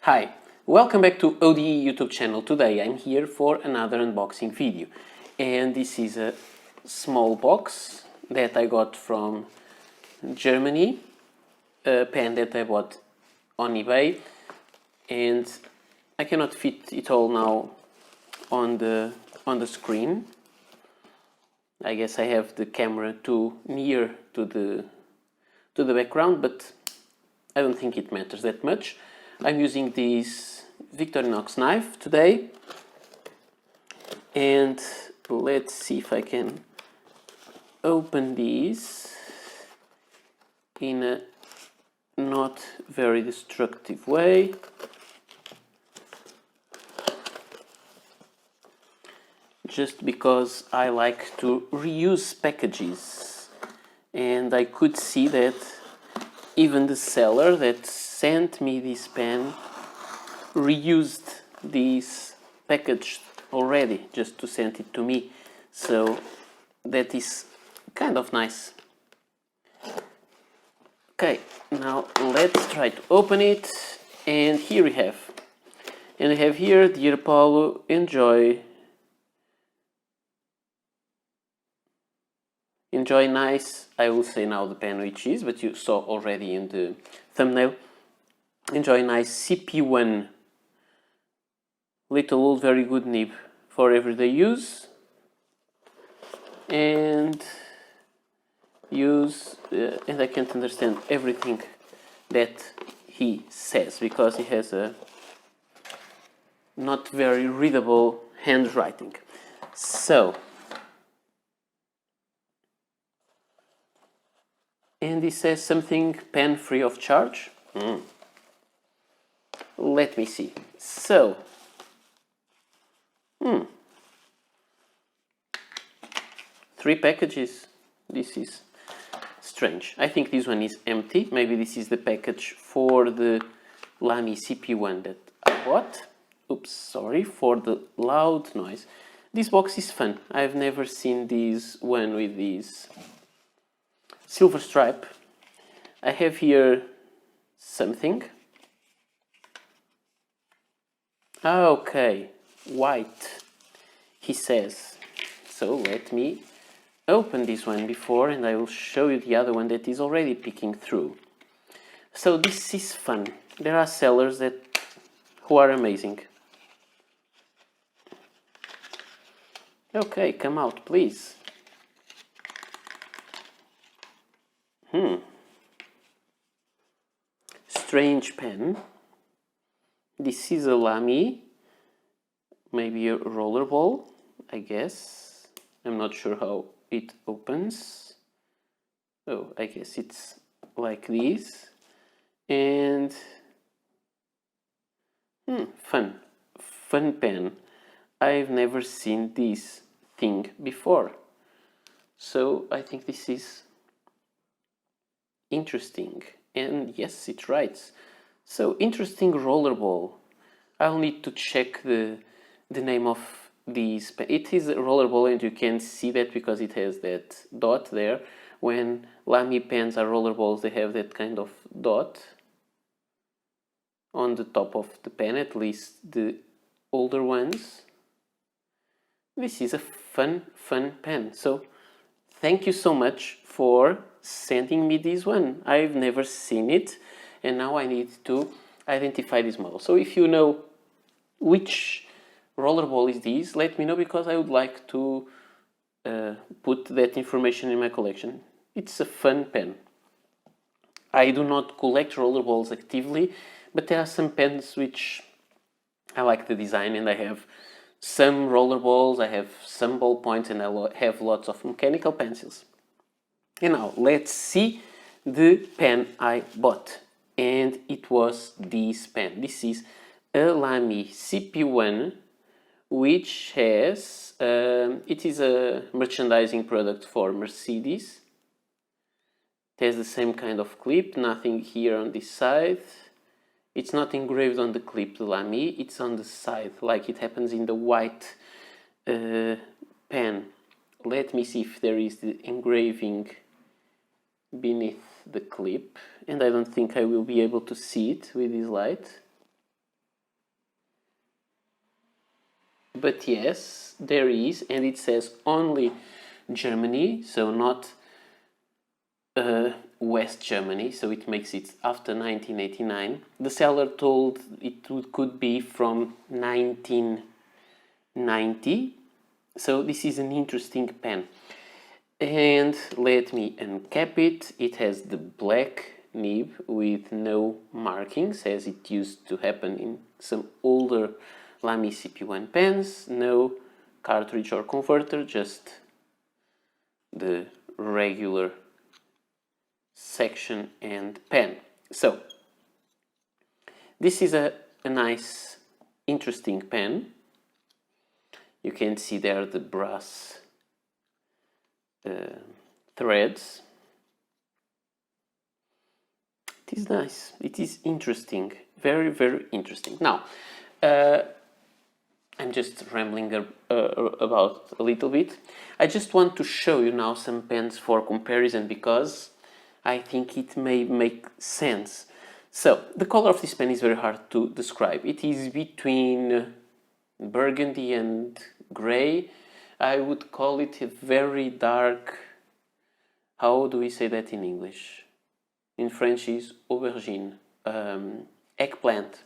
Hi, welcome back to ODE YouTube channel. Today I'm here for another unboxing video, and this is a small box that I got from Germany, a pen that I bought on eBay, and I cannot fit it all now on the screen. I guess I have the camera too near to the background, but I don't think it matters that much. I'm using this Victorinox knife today, and let's see if I can open these in a not very destructive way. Just because I like to reuse packages, and I could see that even the seller that sent me this pen reused this package already just to send it to me, so that is kind of nice. Okay, now let's try to open it, and here we have, and I have here, dear Paulo, enjoy nice, I will say now the pen which is, but you saw already in the thumbnail. Enjoy nice CP1, little old very good nib for everyday use, and and I can't understand everything that he says because he has a not very readable handwriting. So, and he says something pen free of charge. Let me see. So, 3 packages. This is strange. I think this one is empty. Maybe this is the package for the Lamy CP1 that I bought. Oops, sorry for the loud noise. This box is fun. I've never seen this one with this silver stripe. I have here something. Okay, white, he says. So let me open this one before, and I will show you the other one that is already peeking through. So this is fun. There are sellers who are amazing. Okay, come out, please. Strange pen. This is a Lamy, maybe a rollerball, I guess. I'm not sure how it opens. Oh, I guess it's like this. And fun pen. I've never seen this thing before, so I think this is interesting. And yes, it writes. So, interesting rollerball. I'll need to check the name of these. It is a rollerball, and you can see that because it has that dot there. When Lamy pens are rollerballs, they have that kind of dot on the top of the pen, at least the older ones. This is a fun pen. So, thank you so much for sending me this one. I've never seen it, and now I need to identify this model. So if you know which rollerball is this, let me know, because I would like to put that information in my collection. It's a fun pen. I do not collect rollerballs actively, but there are some pens which I like the design, and I have some rollerballs, I have some ballpoints, and I have lots of mechanical pencils. And now let's see the pen I bought, and it was this pen. This is a Lamy CP1, which has it is a merchandising product for Mercedes. It has the same kind of clip, nothing here on this side. It's not engraved on the clip, the Lamy, it's on the side, like it happens in the white pen. Let me see if there is the engraving beneath the clip, and I don't think I will be able to see it with this light. But yes, there is, and it says only Germany, so not West Germany, so it makes it after 1989. The seller told it could be from 1990, so this is an interesting pen. And let me uncap it. It has the black nib with no markings, as it used to happen in some older Lamy CP1 pens. No cartridge or converter, just the regular section and pen. So this is a nice, interesting pen. You can see there the brass threads. It is nice. It is interesting. Very, very interesting. Now, I'm just rambling about a little bit. I just want to show you now some pens for comparison because I think it may make sense. So, the color of this pen is very hard to describe. It is between burgundy and gray. I would call it a very dark, how do we say that in English? In French is aubergine, eggplant.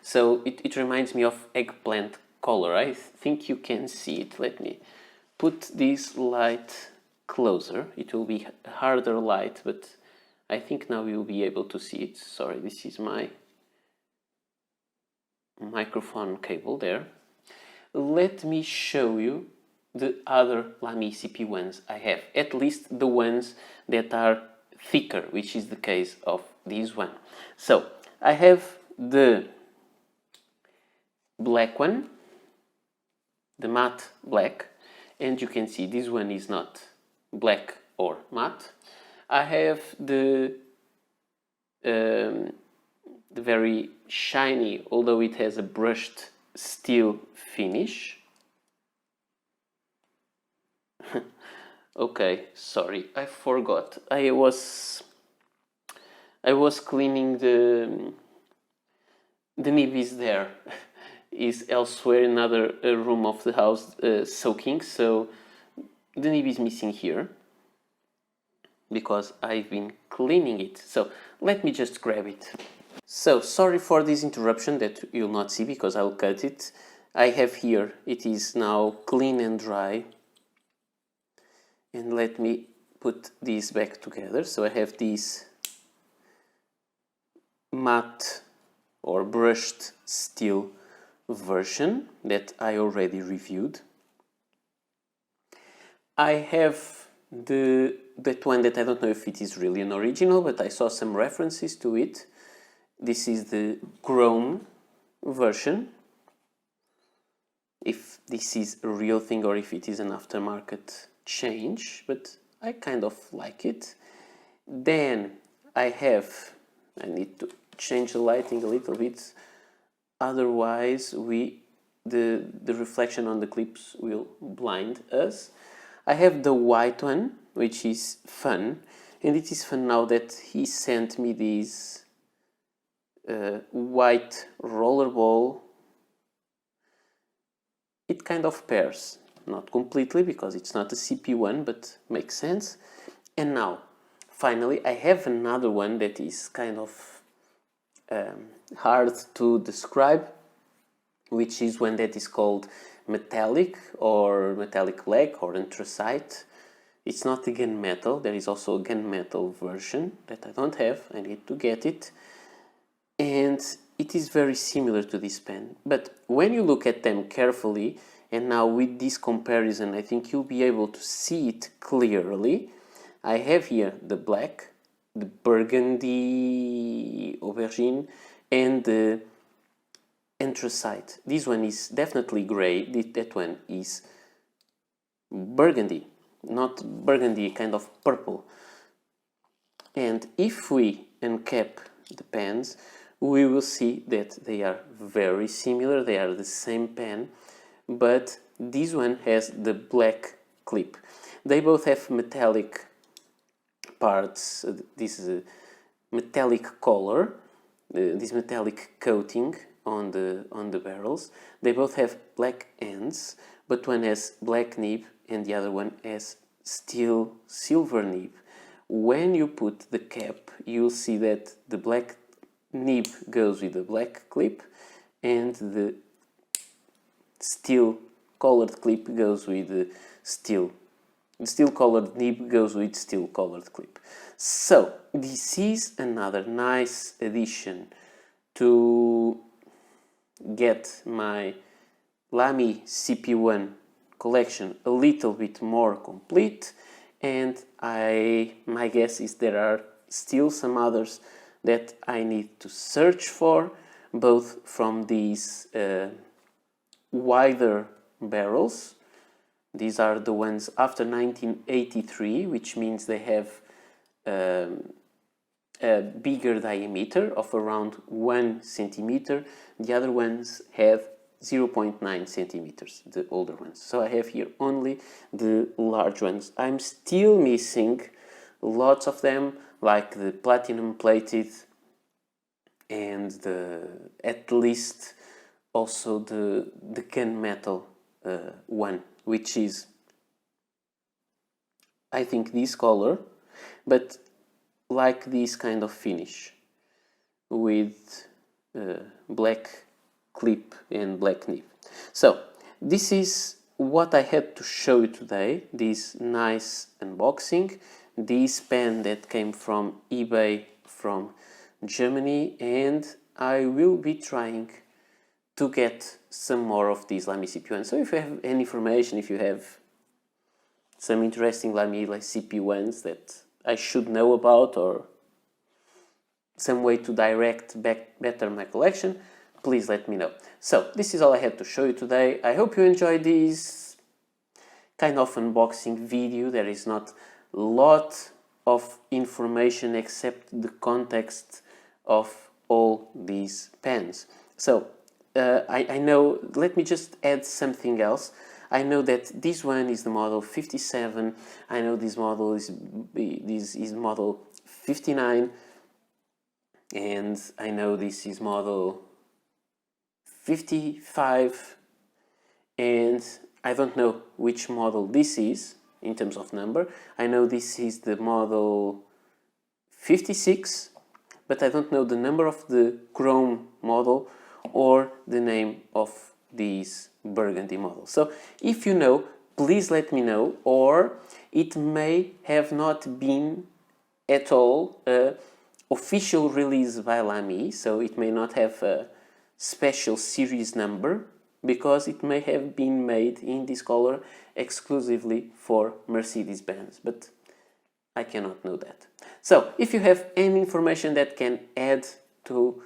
So it reminds me of eggplant color. I think you can see it. Let me put this light closer. It will be a harder light, but I think now you'll be able to see it. Sorry, this is my microphone cable there. Let me show you the other Lamy CP1s I have, at least the ones that are thicker, which is the case of this one. So I have the black one, the matte black, and you can see this one is not black or matte. I have the very shiny, although it has a brushed steel finish. Okay, sorry, I forgot. I was cleaning the nib is there, is elsewhere in another room of the house soaking, so the nib is missing here because I've been cleaning it. So let me just grab it. So sorry for this interruption that you'll not see because I'll cut it. I have here, it is now clean and dry. And let me put these back together. So I have this matte or brushed steel version that I already reviewed. I have that one that I don't know if it is really an original, but I saw some references to it. This is the chrome version. If this is a real thing or if it is an aftermarket change, but I kind of like it. Then I need to change the lighting a little bit, otherwise the reflection on the clips will blind us. I have the white one, which is fun, and it is fun now that he sent me this white rollerball. It kind of pairs, not completely because it's not a CP1, but makes sense. And now, finally, I have another one that is kind of hard to describe, which is one that is called metallic or metallic black or anthracite. It's not a gunmetal. There is also a gunmetal version that I don't have. I need to get it. And it is very similar to this pen. But when you look at them carefully, and now with this comparison, I think you'll be able to see it clearly. I have here the black, the burgundy aubergine, and the anthracite. This one is definitely gray. That one is burgundy, not burgundy, kind of purple. And if we uncap the pens, we will see that they are very similar. They are the same pen, but this one has the black clip. They both have metallic parts. This is a metallic color, this metallic coating on the barrels. They both have black ends, but one has black nib and the other one has steel silver nib. When you put the cap, you'll see that the black nib goes with the black clip and the steel colored clip goes with the steel. The steel colored nib goes with steel colored clip. So this is another nice addition to get my Lamy CP1 collection a little bit more complete, and my guess is there are still some others that I need to search for, both from these wider barrels. These are the ones after 1983, which means they have a bigger diameter of around 1 centimeter. The other ones have 0.9 centimeters, the older ones. So I have here only the large ones. I'm still missing lots of them, like the platinum plated and at least also the gunmetal one, which is, I think, this color, but like this kind of finish with black clip and black nib. So this is what I had to show you today, this nice unboxing, this pen that came from eBay from Germany, and I will be trying to get some more of these Lamy CP1. So if you have any information, if you have some interesting Lamy CP1s that I should know about, or some way to direct better my collection, please let me know. So this is all I had to show you today. I hope you enjoyed this kind of unboxing video. There is not a lot of information except the context of all these pens. So I know, let me just add something else. I know that this one is the model 57. I know this model is model 59, and I know this is model 55, and I don't know which model this is in terms of number. I know this is the model 56, but I don't know the number of the chrome model or the name of these burgundy model. So if you know, please let me know, or it may have not been at all official release by Lamy, so it may not have a special series number, because it may have been made in this color exclusively for Mercedes-Benz, but I cannot know that. So if you have any information that can add to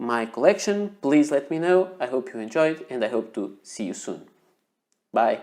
my collection, please let me know. I hope you enjoyed, and I hope to see you soon. Bye.